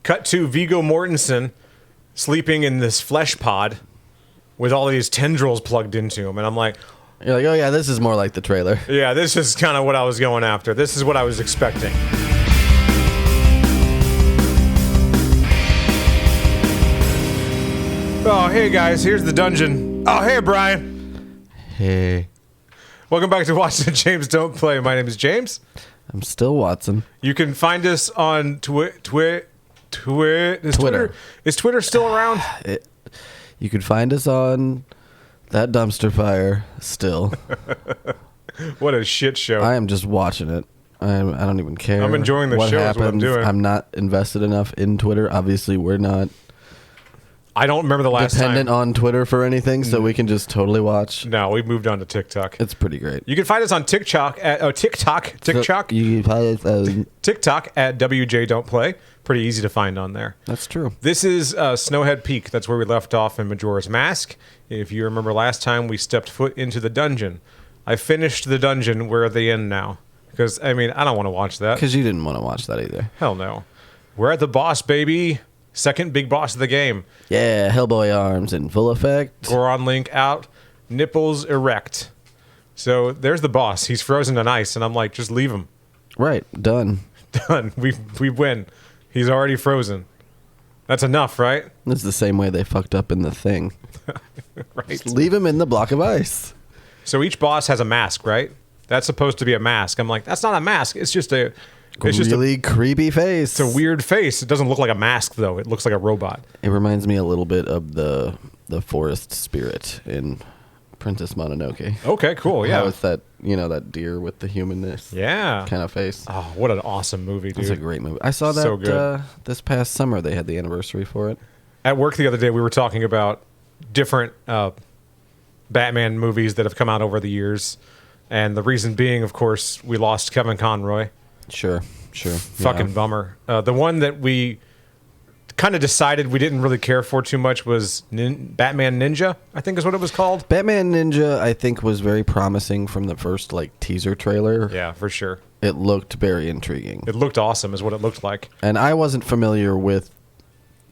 cut to Viggo Mortensen sleeping in this flesh pod with all these tendrils plugged into him. And I'm like... You're like, oh yeah, this is more like the trailer. Yeah, this is kind of what I was going after. This is what I was expecting. Oh, hey guys, here's the dungeon. Oh, hey Brian. Hey. Welcome back to Watch the James Don't Play. My name is James. I'm still Watson. You can find us on Twitter. Is Twitter still around? You can find us on that dumpster fire still. What a shit show. I am just watching it. I don't even care. I'm enjoying the show is what I'm doing. I'm not invested enough in Twitter. Obviously, we're not I don't remember the last dependent time. on Twitter for anything, so we can just totally watch. No, we've moved on to TikTok. It's pretty great. You can find us on TikTok at TikTok. You can find us, TikTok at WJ Don't Play. Pretty easy to find on there. that's true. This is Snowhead Peak. That's where we left off in Majora's Mask. If you remember last time, we stepped foot into the dungeon. I finished the dungeon. We're at the end now. Because, I mean, I don't want to watch that. Because you didn't want to watch that either. Hell no. We're at the boss, baby. Second big boss of the game. Yeah, Hellboy arms in full effect. Goron Link out. Nipples erect. So there's the boss. He's frozen in ice. And I'm like, just leave him. Right, done. Done. We win. He's already frozen. That's enough, right? It's the same way they fucked up in the thing. Right. Just leave him in the block of ice. So each boss has a mask, right? That's supposed to be a mask. I'm like, that's not a mask. It's just a... It's just really creepy face. It's a weird face. It doesn't look like a mask, though. It looks like a robot. It reminds me a little bit of the forest spirit in Princess Mononoke. Okay, cool. Yeah. How it's that, that deer with the humanness kind of face. Oh, what an awesome movie, dude. It's a great movie. I saw that So good. This past summer. They had the anniversary for it. At work the other day, we were talking about different Batman movies that have come out over the years. And the reason being, of course, we lost Kevin Conroy. Sure. Fucking bummer. The one that we kind of decided we didn't really care for too much was Batman Ninja, I think is what it was called. Batman Ninja, I think, was very promising from the first teaser trailer. Yeah, for sure. It looked very intriguing. It looked awesome is what it looked like. And I wasn't familiar with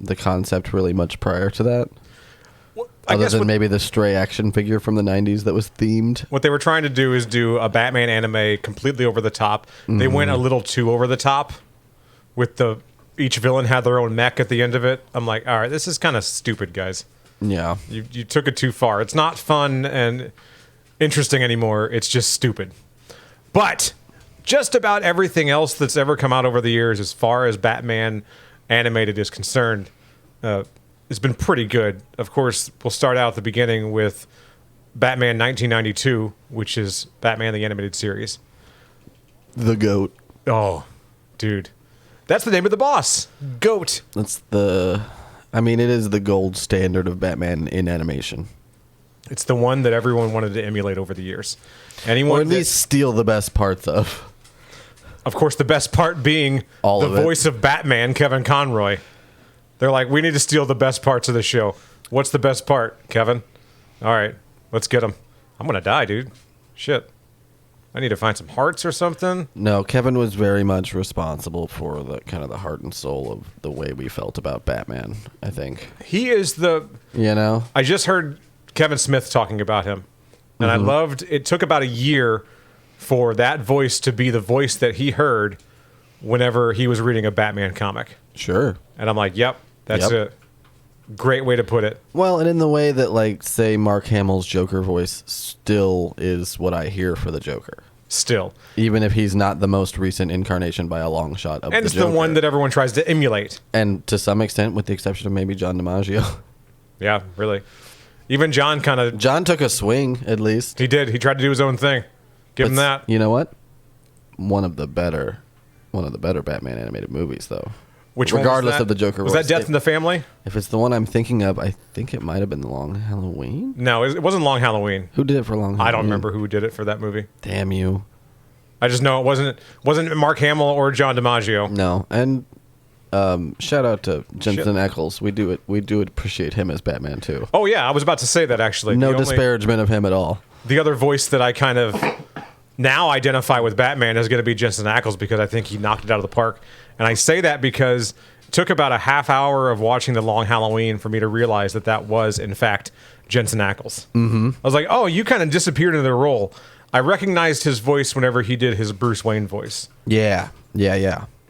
the concept really much prior to that. Other than maybe the stray action figure from the 90s that was themed. What they were trying to do is do a Batman anime completely over the top. Mm-hmm. They went a little too over the top with each villain had their own mech at the end of it. I'm like, all right, this is kind of stupid, guys. Yeah. You took it too far. It's not fun and interesting anymore. It's just stupid. But just about everything else that's ever come out over the years as far as Batman animated is concerned, it's been pretty good. Of course, we'll start out at the beginning with Batman 1992, which is Batman the Animated Series. The GOAT. Oh, dude. That's the name of the boss. GOAT. It is the gold standard of Batman in animation. It's the one that everyone wanted to emulate over the years. Or at least steal the best parts of. Of course, the best part being the voice of Batman, Kevin Conroy. They're like, we need to steal the best parts of the show. What's the best part, Kevin? All right, let's get him. I'm going to die, dude. Shit. I need to find some hearts or something. No, Kevin was very much responsible for the kind of the heart and soul of the way we felt about Batman, I think. He is I just heard Kevin Smith talking about him. And I loved, it took about a year for that voice to be the voice that he heard whenever he was reading a Batman comic. Sure. And I'm like, yep, that's a great way to put it. Well, and in the way that, say, Mark Hamill's Joker voice still is what I hear for the Joker. Still. Even if he's not the most recent incarnation by a long shot of the Joker. And it's the one that everyone tries to emulate. And to some extent, with the exception of maybe John DiMaggio. Yeah, really. Even John John took a swing, at least. He did. He tried to do his own thing. Give him that. You know what? One of the better Batman animated movies, though. Which one regardless of the Joker was that Death in the Family? If it's the one I'm thinking of, I think it might have been The Long Halloween. No, it wasn't Long Halloween. Who did it for Long Halloween? I don't remember who did it for that movie. Damn you. I just know it wasn't Mark Hamill or John DiMaggio. No, and shout out to Jensen Ackles. We do appreciate him as Batman too. Oh yeah, I was about to say that actually. No disparagement of him at all. The other voice that I kind of now identify with Batman is going to be Jensen Ackles because I think he knocked it out of the park. And I say that because took about a half hour of watching The Long Halloween for me to realize that was, in fact, Jensen Ackles. Mm-hmm. I was like, oh, you kind of disappeared into the role. I recognized his voice whenever he did his Bruce Wayne voice. Yeah.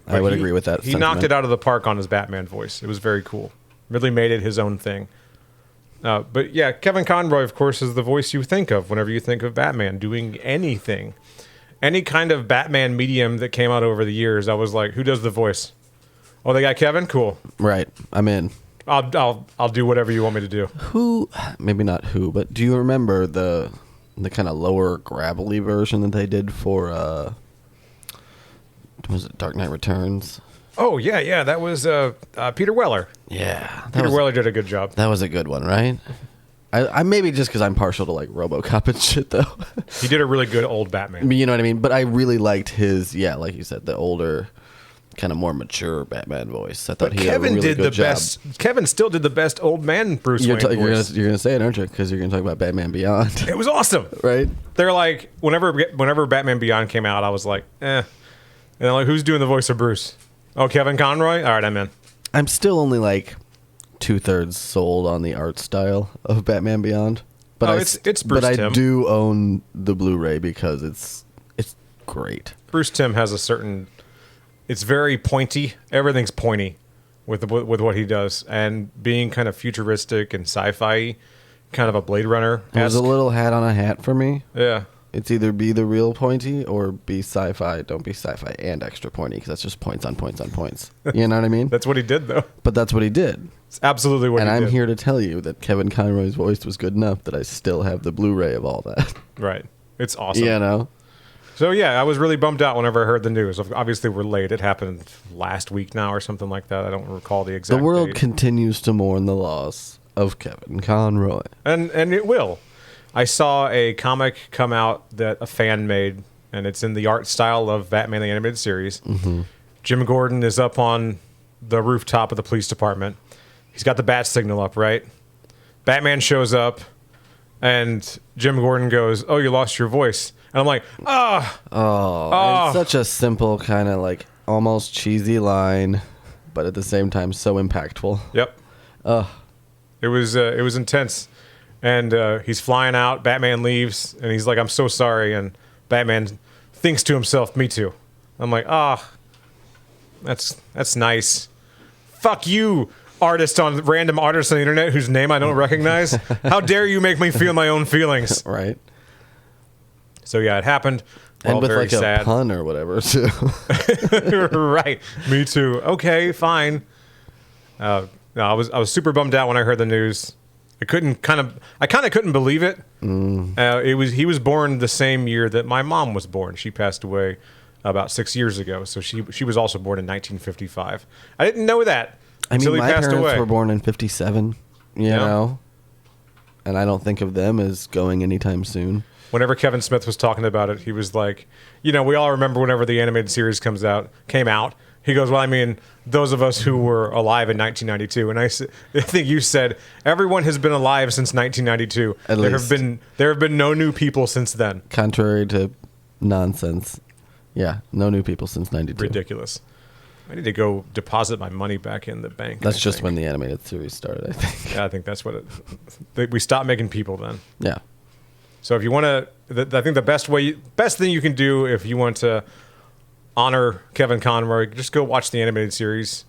I would agree with that. He knocked it out of the park on his Batman voice. It was very cool. Really made it his own thing. But yeah, Kevin Conroy, of course, is the voice you think of whenever you think of Batman doing anything. Any kind of Batman medium that came out over the years, I was like, who does the voice? Oh, they got Kevin? Cool. Right. I'm in. I'll do whatever you want me to do. Who, maybe not who, but do you remember the kind of lower gravelly version that they did for, was it Dark Knight Returns? Oh, yeah. That was Peter Weller. Yeah. Peter Weller did a good job. That was a good one, right? I maybe just because I'm partial to like RoboCop and shit, though. He did a really good old Batman. You know what I mean? But I really liked his, like you said, the older, kind of more mature Batman voice. I thought he had a really good job. Best. Kevin still did the best old man Bruce Wayne voice. You're gonna say it, aren't you? Because you're gonna talk about Batman Beyond. It was awesome, right? They're like, whenever Batman Beyond came out, I was like, eh. And I'm like, who's doing the voice of Bruce? Oh, Kevin Conroy? All right, I'm in. I'm still only like 2/3 sold on the art style of Batman Beyond. But it's Bruce Timm. I do own the Blu-ray because it's great. Bruce Timm has a certain... It's very pointy. Everything's pointy with what he does. And being kind of futuristic and sci-fi, kind of a Blade Runner. There's a little hat on a hat for me. Yeah. It's either be the real pointy or be sci-fi. Don't be sci-fi and extra pointy because that's just points on points on points. You know what I mean? That's what he did, though. But that's what he did. It's absolutely what he did. And I'm here to tell you that Kevin Conroy's voice was good enough that I still have the Blu-ray of all that. Right. It's awesome. You know? So, yeah, I was really bummed out whenever I heard the news. Obviously, we're late. It happened last week now or something like that. I don't recall the exact The world date. continues to mourn the loss of Kevin Conroy. And it will. I saw a comic come out that a fan made, and it's in the art style of Batman the Animated Series. Mm-hmm. Jim Gordon is up on the rooftop of the police department. He's got the bat signal up, right? Batman shows up, and Jim Gordon goes, "Oh, you lost your voice." And I'm like, It's such a simple kind of like almost cheesy line, but at the same time so impactful. Yep. It was intense. And he's flying out. Batman leaves, and he's like, "I'm so sorry." And Batman thinks to himself, "Me too." I'm like, that's nice. Fuck you, random artist on the internet whose name I don't recognize. How dare you make me feel my own feelings? Right. So yeah, it happened. And with very like sad. a pun or whatever too. Right. Me too. Okay, fine. No, I was super bummed out when I heard the news. I kind of couldn't believe it. He was born the same year that my mom was born. She passed away about 6 years ago, so she was also born in 1955. I didn't know that until he my passed parents away. were born in 57. You know, and I don't think of them as going anytime soon. Whenever Kevin Smith was talking about it, he was like, we all remember whenever the animated series came out. He goes, well, I mean, those of us who were alive in 1992, and I think you said everyone has been alive since 1992. There have been no new people since then. Contrary to nonsense, yeah, no new people since 92. Ridiculous. I need to go deposit my money back in the bank. That's just when the animated series started, I think. Yeah, I think that's what we stopped making people then. Yeah. So if you want to, I think the best thing you can do if you want to honor Kevin Conroy, just go watch the animated series.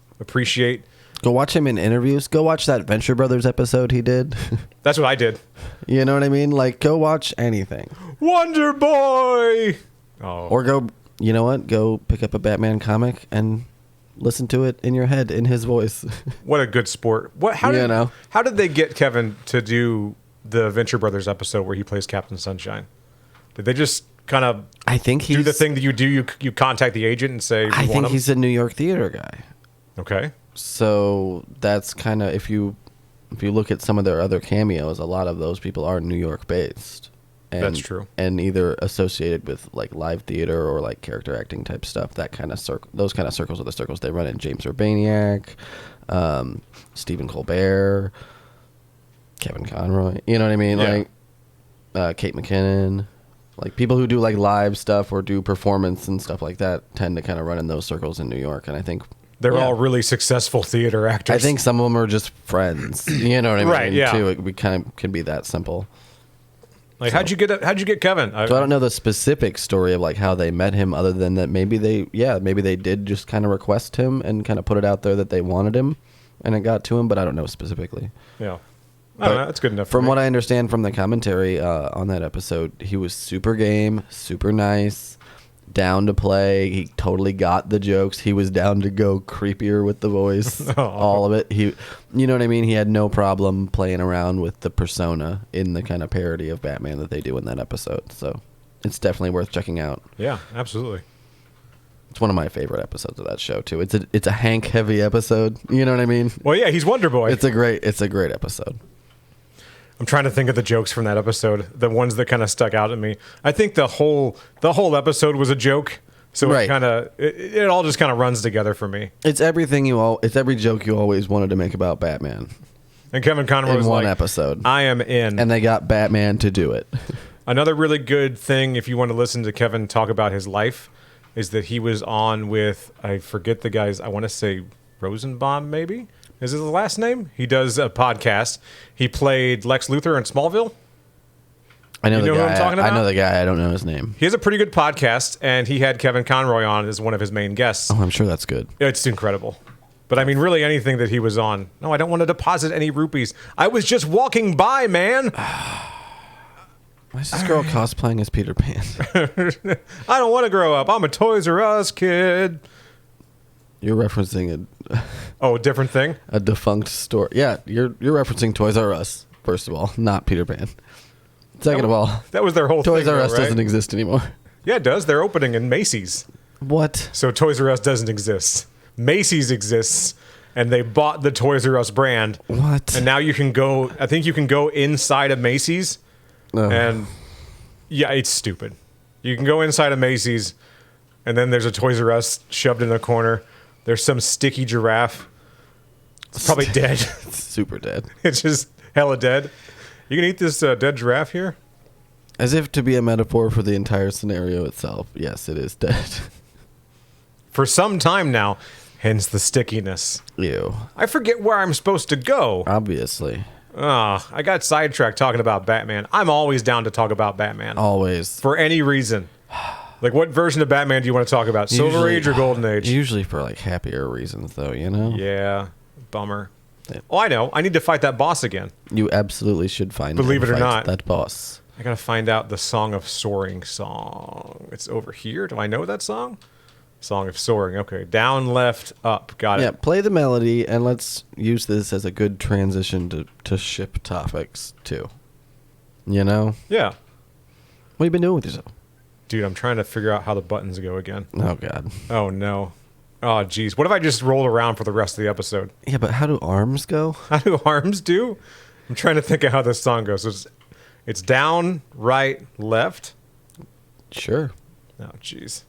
Go watch him in interviews. Go watch that Venture Brothers episode he did. That's what I did. You know what I mean? Like, go watch anything. Wonder Boy! Oh. Or go, you know what? Go pick up a Batman comic and listen to it in your head, in his voice. What a good sport. How did they get Kevin to do the Venture Brothers episode where he plays Captain Sunshine? Did they just kind of do the thing that you do? You contact the agent and say, I think he's a New York theater guy. Okay. So that's kind of, if you look at some of their other cameos, a lot of those people are New York based. And, that's true. And either associated with like live theater or like character acting type stuff. That kind of those kind of circles are the circles they run in. James Urbaniak, Stephen Colbert, Kevin Conroy. You know what I mean? Yeah. Like Kate McKinnon. Like people who do like live stuff or do performance and stuff like that tend to kind of run in those circles in New York. And I think They're Yeah. all really successful theater actors. I think some of them are just friends. You know what I mean? Right, yeah. Too. It kind of can be that simple. Like, how'd you get Kevin? So I don't know the specific story of like how they met him, other than that maybe they did just kind of request him and kind of put it out there that they wanted him, and it got to him. But I don't know specifically. Yeah, I don't know. That's good enough. From for me. what I understand from the commentary on that episode, he was super game, super nice, down to play. He totally got the jokes. He was down to go creepier with the voice, all of it. You know what I mean? He had no problem playing around with the persona in the kind of parody of Batman that they do in that episode. So it's definitely worth checking out. Yeah, absolutely. It's one of my favorite episodes of that show too. It's a Hank heavy episode. You know what I mean? Well, yeah, he's Wonder Boy. It's a great episode. I'm trying to think of the jokes from that episode, the ones that kind of stuck out at me. I think the whole episode was a joke, so Right. it all just kind of runs together for me. It's every joke you always wanted to make about Batman And Kevin Conroy in was one like, episode. "I am in." And they got Batman to do it. Another really good thing, if you want to listen to Kevin talk about his life, is that he was on with, I forget the guy's, I want to say Rosenbaum, maybe? Is his last name? He does a podcast. He played Lex Luthor in Smallville. I know You the know who guy. I'm talking I know about? the guy. I don't know his name. He has a pretty good podcast, and he had Kevin Conroy on as one of his main guests. Oh, I'm sure that's good. It's incredible. But I mean, really anything that he was on. No, I don't want to deposit any rupees. I was just walking by, man. Why is this girl cosplaying as Peter Pan? I don't want to grow up. I'm a Toys R Us kid. You're referencing Oh, a different thing? a defunct store. Yeah, you're referencing Toys R Us. First of all, not Peter Pan. Second of all, That was their whole Toys thing. R Us though, right? doesn't exist anymore. Yeah, it does. They're opening in Macy's. What? So Toys R Us doesn't exist. Macy's exists, and they bought the Toys R Us brand. What? And now you can go, I think you can go inside of Macy's. Ugh. And yeah, it's stupid. You can go inside of Macy's, and then there's a Toys R Us shoved in the corner. There's some sticky giraffe. It's probably dead. It's super dead. It's just hella dead. You can eat this dead giraffe here? As if to be a metaphor for the entire scenario itself. Yes, it is dead. For some time now, hence the stickiness. Ew. I forget where I'm supposed to go. Obviously. I got sidetracked talking about Batman. I'm always down to talk about Batman. Always. For any reason. Like, what version of Batman do you want to talk about? Silver Usually- Age or Golden Age? Usually for like happier reasons, though, you know? Yeah, bummer. Yeah. Oh, I know. I need to fight that boss again. You absolutely should find Believe and it or fight not. that boss. I gotta find out the Song of Soaring song. It's over here. Do I know that song? Song of Soaring. Okay, down, left, up. Got Yeah, it. play the melody, and let's use this as a good transition to ship topics, too. You know? Yeah. What have you been doing with yourself? Dude, I'm trying to figure out how the buttons go again. Oh, God. Oh, no. Oh, geez. What if I just roll around for the rest of the episode? Yeah, but how do arms go? How do arms do? I'm trying to think of how this song goes. So it's down, right, left. Sure. Oh, jeez.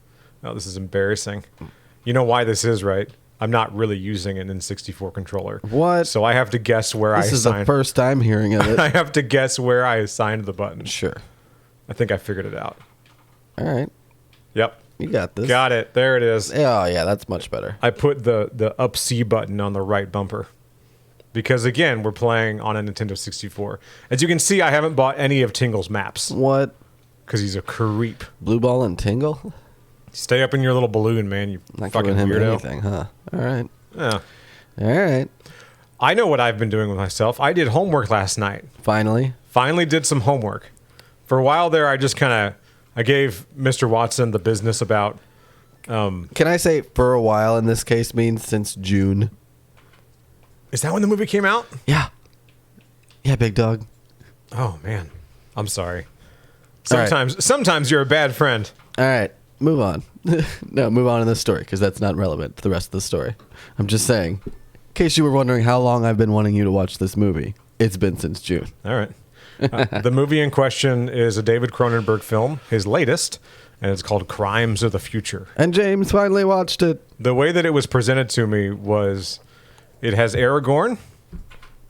Oh, this is embarrassing. You know why this is, right? I'm not really using an N64 controller. What? So I have to guess where This I is the assigned. first time hearing of I it. have to guess where I assigned the button. Sure. I think I figured it out. All right. Yep. You got this. Got it. There it is. Oh, yeah, that's much better. I put the up C button on the right bumper. Because again, we're playing on a Nintendo 64. As you can see, I haven't bought any of Tingle's maps. What? Because he's a creep. Blue Ball and Tingle? Stay up in your little balloon, man, you Not fucking giving him weirdo. anything, huh? All right. Yeah. All right. I know what I've been doing with myself. I did homework last night. Finally. Finally did some homework. For a while there, I just kind of, I gave Mr. Watson the business about, Can I say for a while in this case means since June? is that when the movie came out? Yeah. Yeah, big dog. Oh, man. I'm sorry. All right. Sometimes you're a bad friend. All right. Move on. No, move on in this story because that's not relevant to the rest of the story. I'm just saying, in case you were wondering how long I've been wanting you to watch this movie, it's been since June. All right. The movie in question is a David Cronenberg film, his latest, and it's called Crimes of the Future. And James finally watched it. The way that it was presented to me was it has Aragorn,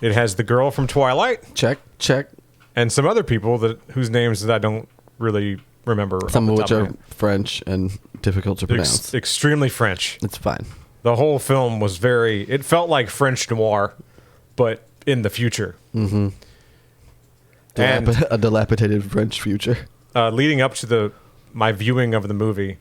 it has the girl from Twilight, Check, check. and some other people whose names that I don't really remember. Some off of the which top are my head. French and difficult to pronounce. Extremely French. It's fine. The whole film was it felt like French noir, but in the future. Mm-hmm. And A dilapidated French future. leading up to my viewing of the movie,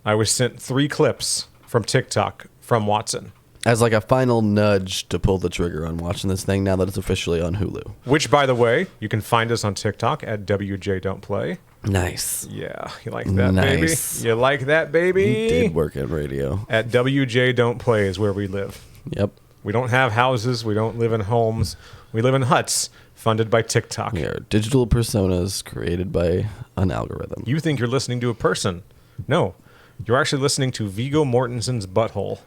I was sent 3 clips from TikTok from Watson. As like a final nudge to pull the trigger on watching this thing now that it's officially on Hulu. Which, by the way, you can find us on TikTok at WJ Don't Play. Nice. Yeah, you like that, Nice. baby? You like that, baby? He did work at radio. At WJ Don't Play is where we live. Yep. We don't have houses. We don't live in homes. We live in huts funded by TikTok. We are digital personas created by an algorithm. You think you're listening to a person. No, you're actually listening to Viggo Mortensen's butthole.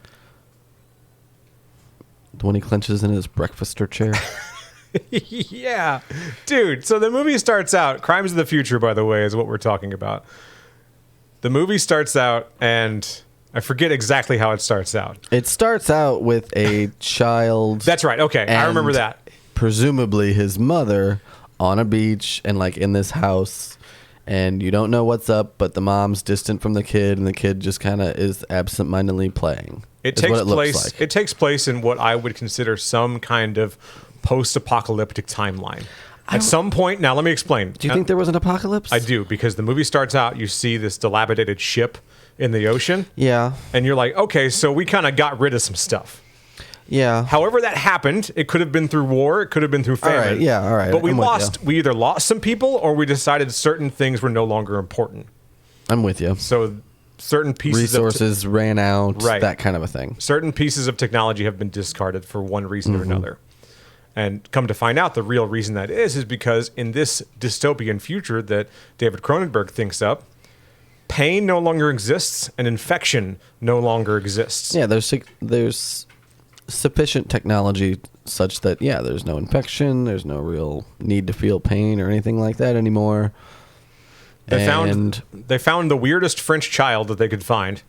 When he clenches in his breakfaster chair. Yeah. Dude, so the movie starts out, Crimes of the Future, by the way, is what we're talking about. The movie starts out, and I forget exactly how it starts out. It starts out with a child. That's right. Okay, I remember and that. Presumably his mother on a beach and like in this house, and you don't know what's up, but the mom's distant from the kid, and the kid just kind of is absentmindedly playing. It is takes what it looks place. like. It takes place in what I would consider some kind of post-apocalyptic timeline. At some point, now let me explain. Do you think there was an apocalypse? I do, because the movie starts out, you see this dilapidated ship in the ocean, Yeah. and you're like, okay, so we kind of got rid of some stuff. Yeah. However that happened, it could have been through war, it could have been through famine. All right, yeah, all right, But we I'm with we either lost some people, or we decided certain things were no longer important. I'm with you. So certain pieces Resources ran out, Right. that kind of a thing. certain pieces of technology have been discarded for one reason or another. And come to find out, the real reason that is because in this dystopian future that David Cronenberg thinks up, pain no longer exists and infection no longer exists. Yeah, there's sufficient technology such that, yeah, there's no infection, there's no real need to feel pain or anything like that anymore. They found the weirdest French child that they could find,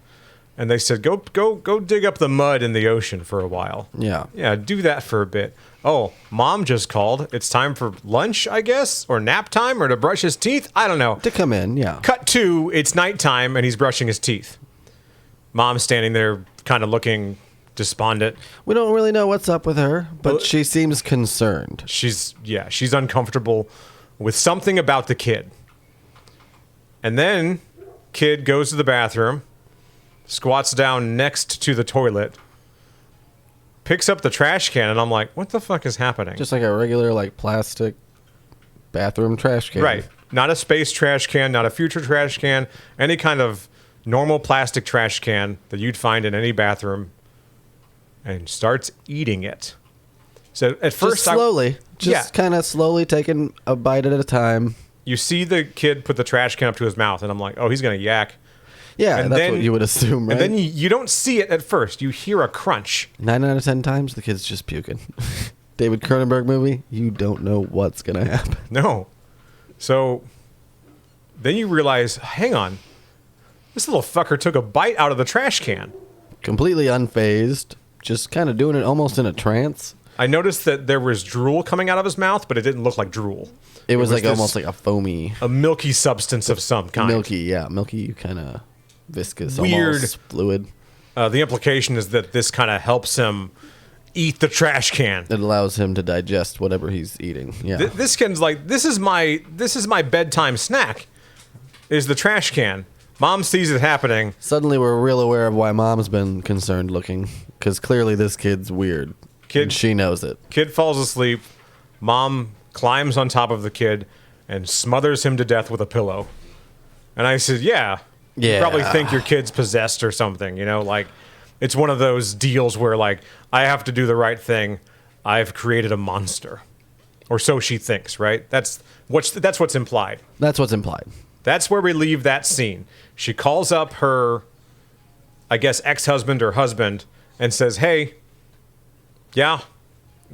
and they said, go dig up the mud in the ocean for a while. Yeah. Do that for a bit. Oh, mom just called. It's time for lunch, I guess, or nap time, or to brush his teeth. I don't know. To come in, yeah. Cut to, it's nighttime, and he's brushing his teeth. Mom's standing there, kind of looking despondent. We don't really know what's up with her, but Well, she seems concerned. She's uncomfortable with something about the kid. And then, kid goes to the bathroom, squats down next to the toilet, picks up the trash can, and I'm like, what the fuck is happening? Just like a regular, like, plastic bathroom trash can. Right. Not a space trash can, not a future trash can, any kind of normal plastic trash can that you'd find in any bathroom, and starts eating it. So at first, Just slowly. Just kind of slowly taking a bite at a time. you see the kid put the trash can up to his mouth, and I'm like, oh, he's going to yak. Yeah, And that's then- what you would assume, right? And then you don't see it at first. You hear a crunch. 9 out of 10 times, the kid's just puking. David Cronenberg movie, you don't know what's going to happen. No. So then you realize, hang on, this little fucker took a bite out of the trash can. Completely unfazed, just kind of doing it almost in a trance. I noticed that there was drool coming out of his mouth, but it didn't look like drool. It was like this- almost like a foamy, A milky substance of some kind. milky kind of viscous, Weird. almost fluid. The implication is that this kind of helps him eat the trash can. It allows him to digest whatever he's eating. Yeah. This kid's like, this is my bedtime snack, is the trash can. Mom sees it happening. Suddenly we're real aware of why mom's been concerned looking, because clearly this kid's weird. And she knows it. Kid falls asleep. Mom climbs on top of the kid and smothers him to death with a pillow. And I said, yeah. You probably think your kid's possessed or something, you know? Like, it's one of those deals where, like, I have to do the right thing. I've created a monster. Or so she thinks, right? That's what's implied. That's what's implied. That's where we leave that scene. She calls up her, I guess, ex-husband or husband and says, hey, yeah,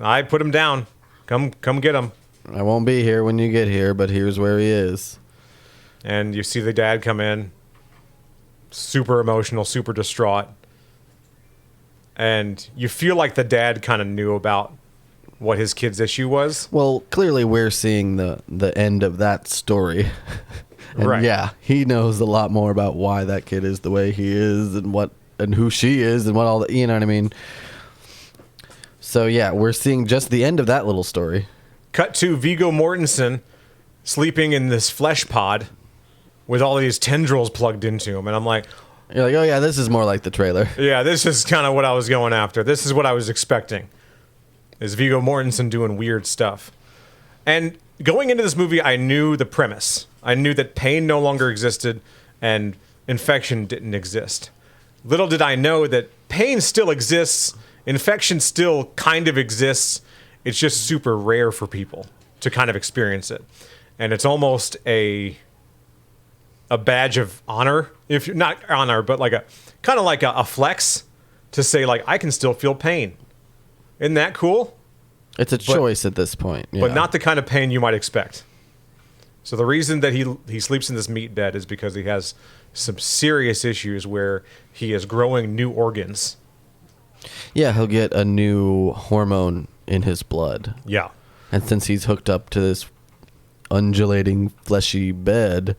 I put him down. Come get him. I won't be here when you get here, but here's where he is. And you see the dad come in, super emotional, super distraught. And you feel like the dad kind of knew about what his kid's issue was. Well, clearly we're seeing the end of that story. And Right. yeah, he knows a lot more about why that kid is the way he is and what and who she is and what all the, you know what I mean? So yeah, we're seeing just the end of that little story. Cut to Viggo Mortensen sleeping in this flesh pod with all these tendrils plugged into him. And I'm like, You're like, oh yeah, this is more like the trailer. yeah, this is kind of what I was going after. This is what I was expecting. Is Viggo Mortensen doing weird stuff. And going into this movie, I knew the premise. I knew that pain no longer existed and infection didn't exist. Little did I know that pain still exists, infection still kind of exists. It's just super rare for people to kind of experience it. And it's almost a badge of honor, if not honor, but like a kind of like a flex to say, like, I can still feel pain. Isn't that cool? It's a choice at this point. But not the kind of pain you might expect. So the reason that he sleeps in this meat bed is because he has some serious issues where he is growing new organs. Yeah, he'll get a new hormone in his blood. Yeah. And since he's hooked up to this undulating, fleshy bed,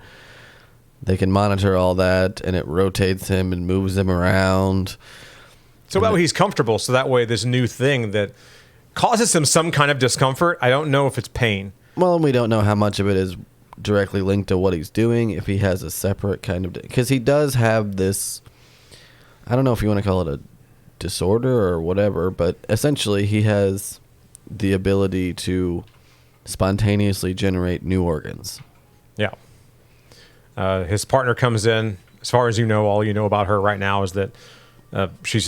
they can monitor all that, and it rotates him and moves him around. So that way he's comfortable, so that way this new thing that causes him some kind of discomfort, I don't know if it's pain. Well, and we don't know how much of it is directly linked to what he's doing, if he has a separate kind of... Because he does have this... I don't know if you want to call it a disorder or whatever, but essentially he has the ability to spontaneously generate new organs. Yeah. His partner comes in. As far as you know, all you know about her right now is that she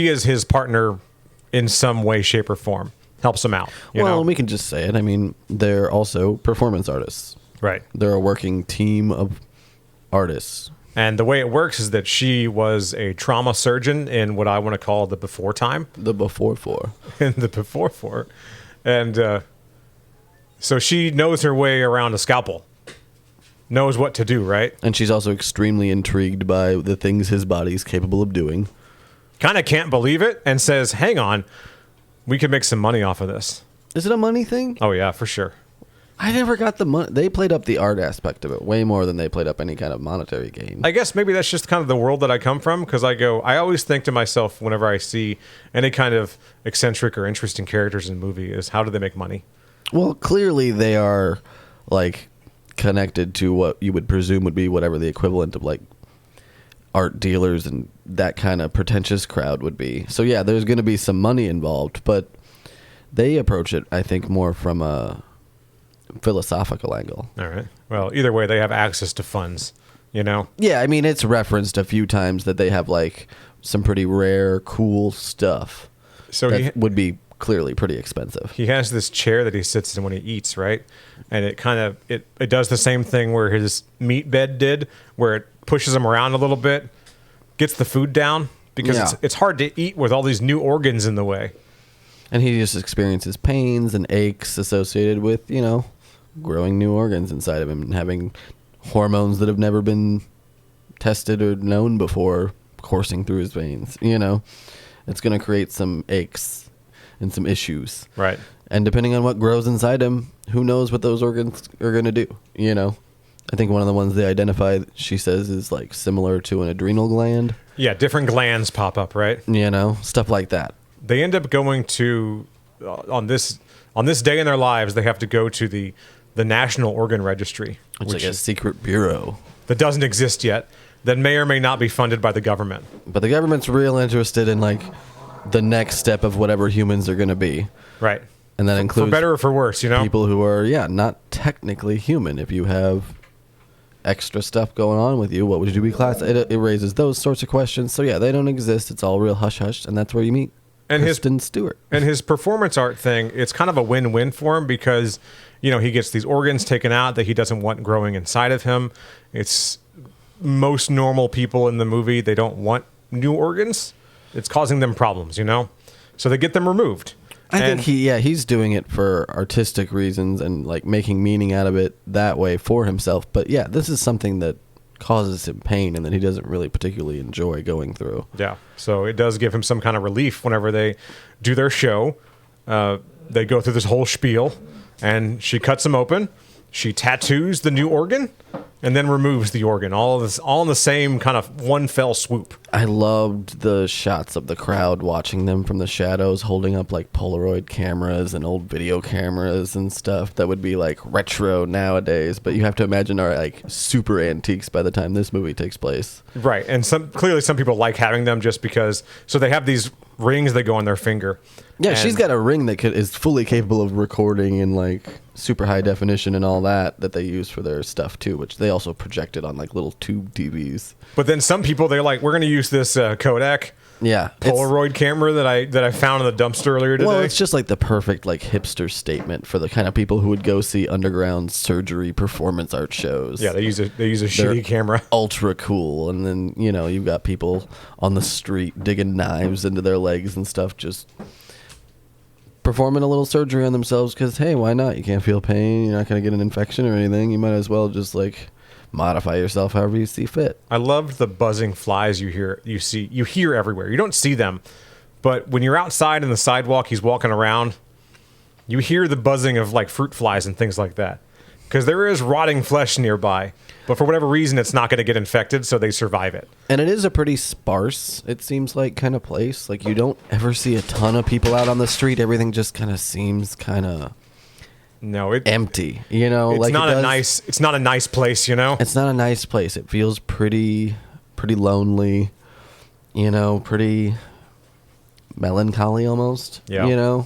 is his partner in some way, shape, or form. Helps him out. You know? And we can just say it. I mean, they're also performance artists. Right. They're a working team of artists. And the way it works is that she was a trauma surgeon in what I want to call the before time. The before four. In the before four. And so she knows her way around a scalpel. Knows what to do, right? And she's also extremely intrigued by the things his body's capable of doing. Kind of can't believe it and says, hang on, we could make some money off of this. Is it a money thing? Oh, yeah, for sure. I never got the money. They played up the art aspect of it way more than they played up any kind of monetary gain. I guess maybe that's just kind of the world that I come from, because I always think to myself whenever I see any kind of eccentric or interesting characters in a movie is how do they make money? Well, clearly they are, like, connected to what you would presume would be whatever the equivalent of, like, art dealers and that kind of pretentious crowd would be. So, yeah, there's going to be some money involved, but they approach it, I think, more from a philosophical angle. All right. Well, either way, they have access to funds, you know? Yeah, I mean, it's referenced a few times that they have, like, some pretty rare, cool stuff So that would be clearly pretty expensive. he has this chair that he sits in when he eats, right? And it kind of it does the same thing where his meat bed did, where it pushes him around a little bit, gets the food down, because it's hard to eat with all these new organs in the way. And he just experiences pains and aches associated with, you know, growing new organs inside of him and having hormones that have never been tested or known before coursing through his veins. You know, it's going to create some aches and some issues. Right. And depending on what grows inside him, who knows what those organs are going to do, you know? I think one of the ones they identify, she says, is like similar to an adrenal gland. Yeah, different glands pop up, right? You know, stuff like that. They end up going to on this day in their lives, they have to go to the National Organ Registry, It's like a secret bureau. that doesn't exist yet, that may or may not be funded by the government. But the government's real interested in, like, the next step of whatever humans are going to be. Right. And that For includes better or for worse, you know? people who are, not technically human. If you have extra stuff going on with you, what would you be classified? It raises those sorts of questions. So, yeah, they don't exist. It's all real hush-hush, and that's where you meet And Kristen Stewart. And his performance art thing, it's kind of a win-win for him because, you know, he gets these organs taken out that he doesn't want growing inside of him. It's most normal people in the movie, they don't want new organs. It's causing them problems, you know? So they get them removed. I think he's doing it for artistic reasons and, like, making meaning out of it that way for himself. But, yeah, this is something that causes him pain and that he doesn't really particularly enjoy going through. Yeah. So it does give him some kind of relief whenever they do their show. They go through this whole spiel, and she cuts him open. She tattoos the new organ, and then removes the organ. All of this, all in the same kind of one fell swoop. I loved the shots of the crowd watching them from the shadows, holding up like Polaroid cameras and old video cameras and stuff that would be like retro nowadays, but you have to imagine are like super antiques by the time this movie takes place. Right, and clearly some people like having them just because. So they have these rings that go on their finger. Yeah, and she's got a ring that is fully capable of recording in like super high definition and all that they use for their stuff too, which they also projected on like little tube TVs. But then some people, they're like, we're going to use this Kodak Yeah, Polaroid camera that I found in the dumpster earlier today. Well, it's just like the perfect like hipster statement for the kind of people who would go see underground surgery performance art shows. Yeah, they use a shitty camera. Ultra cool, and then you've got people on the street digging knives into their legs and stuff, just performing a little surgery on themselves because hey, why not? You can't feel pain, you're not going to get an infection or anything. You might as well just like modify yourself however you see fit. I loved the buzzing flies you hear everywhere. You don't see them, but when you're outside in the sidewalk, he's walking around, you hear the buzzing of like fruit flies and things like that. Because there is rotting flesh nearby, but for whatever reason, it's not going to get infected, so they survive it. And it is a pretty sparse, it seems like, kind of place. Like, you don't ever see a ton of people out on the street. Everything just kind of seems kind of empty, It's like not it's not a nice place, It's not a nice place. It feels pretty lonely, pretty melancholy almost, Yeah.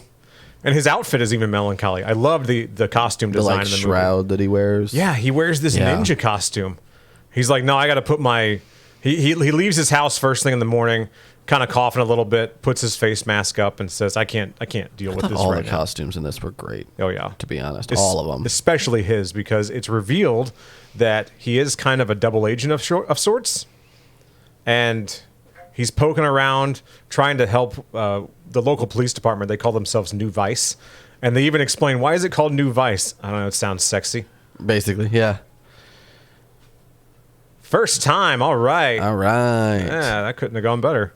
And his outfit is even melancholy. I love the costume design like in the shroud movie. that he wears. Yeah, he wears this ninja costume. He's like, no, I got to put my. He leaves his house first thing in the morning, kind of coughing a little bit, puts his face mask up, and says, I can't deal with this all right the now. costumes in this were great. Oh yeah, to be honest, all of them, especially his, because it's revealed that he is kind of a double agent of sorts, and he's poking around trying to help the local police department. They call themselves New Vice, and they even explain why is it called New Vice. I don't know. It sounds sexy. Basically, yeah. First time, all right. Yeah, that couldn't have gone better.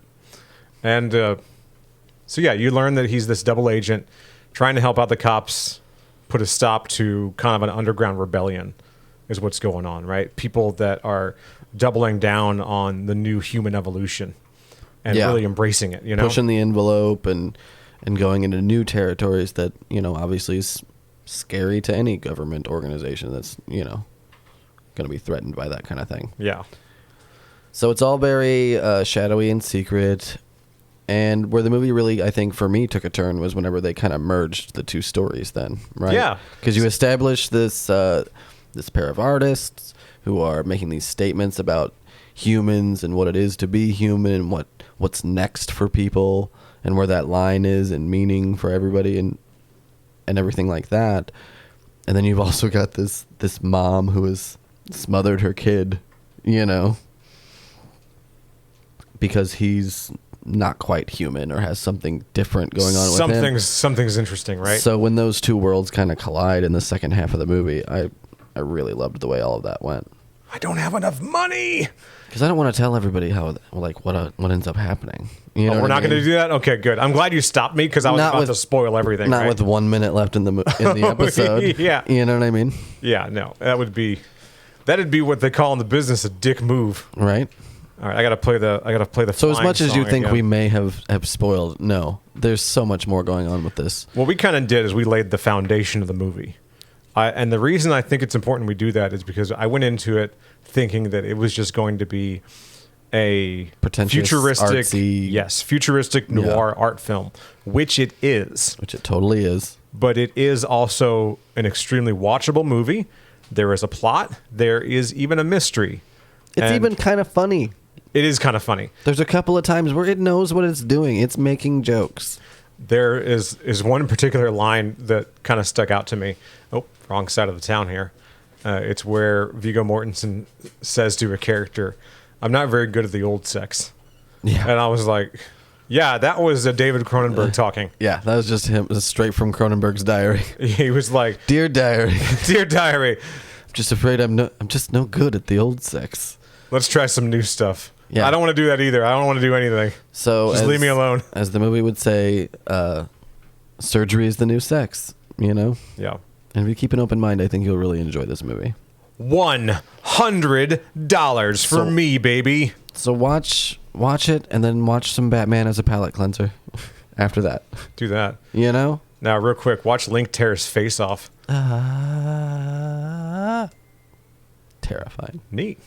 And so yeah, you learn that he's this double agent trying to help out the cops, put a stop to kind of an underground rebellion is what's going on, right? People that are doubling down on the new human evolution and really embracing it, pushing the envelope and going into new territories that obviously is scary to any government organization that's going to be threatened by that kind of thing. Yeah. So it's all very shadowy and secret. And where the movie really, I think, for me, took a turn was whenever they kind of merged the two stories then, right? Yeah. Because you establish this pair of artists who are making these statements about humans and what it is to be human and what's next for people and where that line is and meaning for everybody and everything like that. And then you've also got this mom who has smothered her kid, because he's not quite human or has something different going on with him. Something's interesting, right? So when those two worlds kind of collide in the second half of the movie, I really loved the way all of that went. I don't have enough money. Because I don't want to tell everybody how what ends up happening. We're not going to do that? Okay, good. I'm glad you stopped me because I was about to spoil everything. Not with 1 minute left in the episode. Yeah. You know what I mean? Yeah, no. That'd be what they call in the business a dick move. Right. All right, I gotta play the. So as much as you think again. we may have spoiled, no, there's so much more going on with this. What we kind of did is we laid the foundation of the movie, and the reason I think it's important we do that is because I went into it thinking that it was just going to be a pretentious, futuristic noir art film, which it is, which it totally is. But it is also an extremely watchable movie. There is a plot. There is even a mystery. It's even kind of funny. It is kind of funny. There's a couple of times where it knows what it's doing. It's making jokes. There is one particular line that kind of stuck out to me. Oh, wrong side of the town here. It's where Viggo Mortensen says to a character, "I'm not very good at the old sex." Yeah. And I was like, yeah, that was David Cronenberg talking. Yeah, that was just him, straight from Cronenberg's diary. He was like, "Dear diary, dear diary, I'm just afraid I'm just no good at the old sex. Let's try some new stuff." Yeah. I don't want to do that either. I don't want to do anything. So just leave me alone. As the movie would say, surgery is the new sex, Yeah. And if you keep an open mind, I think you'll really enjoy this movie. $100 for So- me, baby. So watch it, and then watch some Batman as a palate cleanser. After that, Do that. you know. Now, real quick, watch Link tear his face off. Terrifying. Neat.